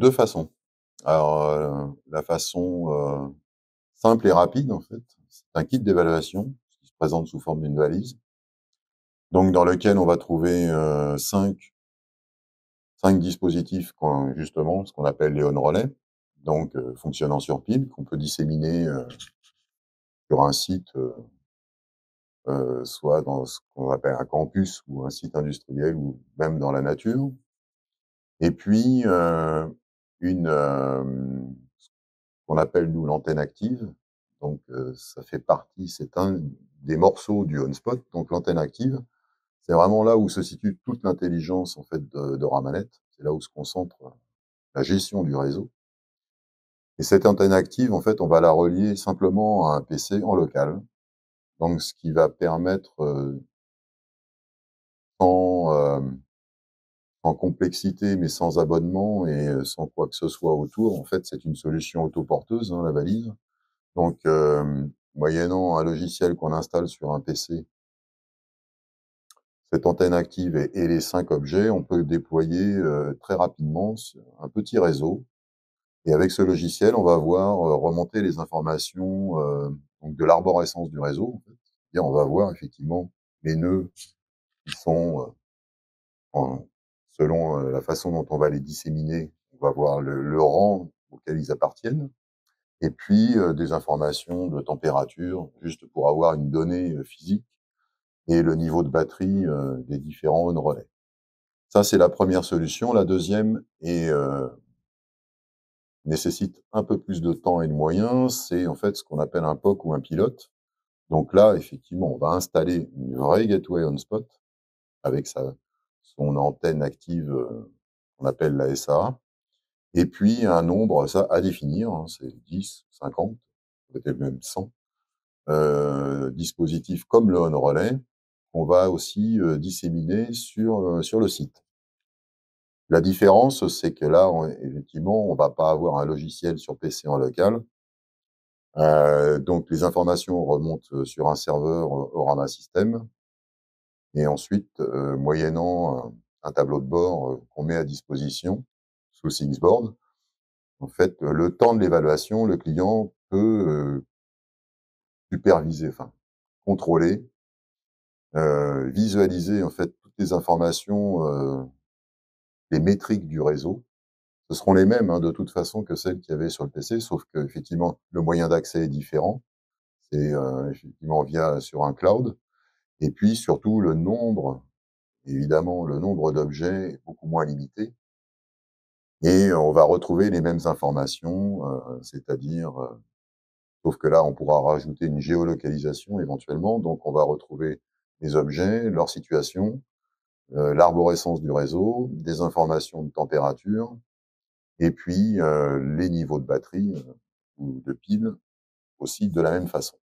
2 façons. Alors, la façon, simple et rapide, en fait, c'est un kit d'évaluation qui se présente sous forme d'une valise, donc dans lequel on va trouver, 5 dispositifs justement, ce qu'on appelle les on-relais, donc fonctionnant sur pile, qu'on peut disséminer, sur un site, soit dans ce qu'on appelle un campus ou un site industriel ou même dans la nature. Et puis, ce qu'on appelle nous l'antenne active. Donc, ça fait partie, c'est un des morceaux du on-spot. Donc l'antenne active, c'est vraiment là où se situe toute l'intelligence en fait de Ramanet. C'est là où se concentre la gestion du réseau. Et cette antenne active, en fait, on va la relier simplement à un PC en local. Donc, ce qui va permettre, sans, sans complexité, mais sans abonnement et sans quoi que ce soit autour, en fait, c'est une solution autoporteuse, hein, la valise. Donc, moyennant un logiciel qu'on installe sur un PC, cette antenne active et les 5 objets, on peut déployer très rapidement un petit réseau. Et avec ce logiciel, on va voir remonter les informations donc de l'arborescence du réseau. En fait. C'est-à-dire, on va voir effectivement les nœuds qui sont selon la façon dont on va les disséminer. On va voir le rang auquel ils appartiennent. Et puis des informations de température, juste pour avoir une donnée physique et le niveau de batterie des différents on-relais. Ça, c'est la première solution. La deuxième nécessite un peu plus de temps et de moyens, c'est en fait ce qu'on appelle un POC ou un pilote. Donc là, effectivement, on va installer une vraie gateway on-spot avec son antenne active qu'on appelle la SAA, et puis un nombre, ça, à définir, hein, c'est 10, 50, peut-être même 100, dispositifs comme le on-relais, qu'on va aussi disséminer sur le site. La différence, c'est que là, effectivement, on va pas avoir un logiciel sur PC en local. Donc les informations remontent sur un serveur Orama System, et ensuite, moyennant un tableau de bord qu'on met à disposition sous Thingsboard, en fait, le temps de l'évaluation, le client peut superviser, enfin contrôler, visualiser en fait toutes les informations, les métriques du réseau. Ce seront les mêmes, hein, de toute façon que celles qu'il y avait sur le PC, sauf qu'effectivement le moyen d'accès est différent. C'est effectivement sur un cloud. Et puis surtout le nombre, évidemment le nombre d'objets est beaucoup moins limité. Et on va retrouver les mêmes informations, c'est-à-dire, sauf que là on pourra rajouter une géolocalisation éventuellement. Donc on va retrouver les objets, leur situation, l'arborescence du réseau, des informations de température, et puis les niveaux de batterie ou de pile aussi de la même façon.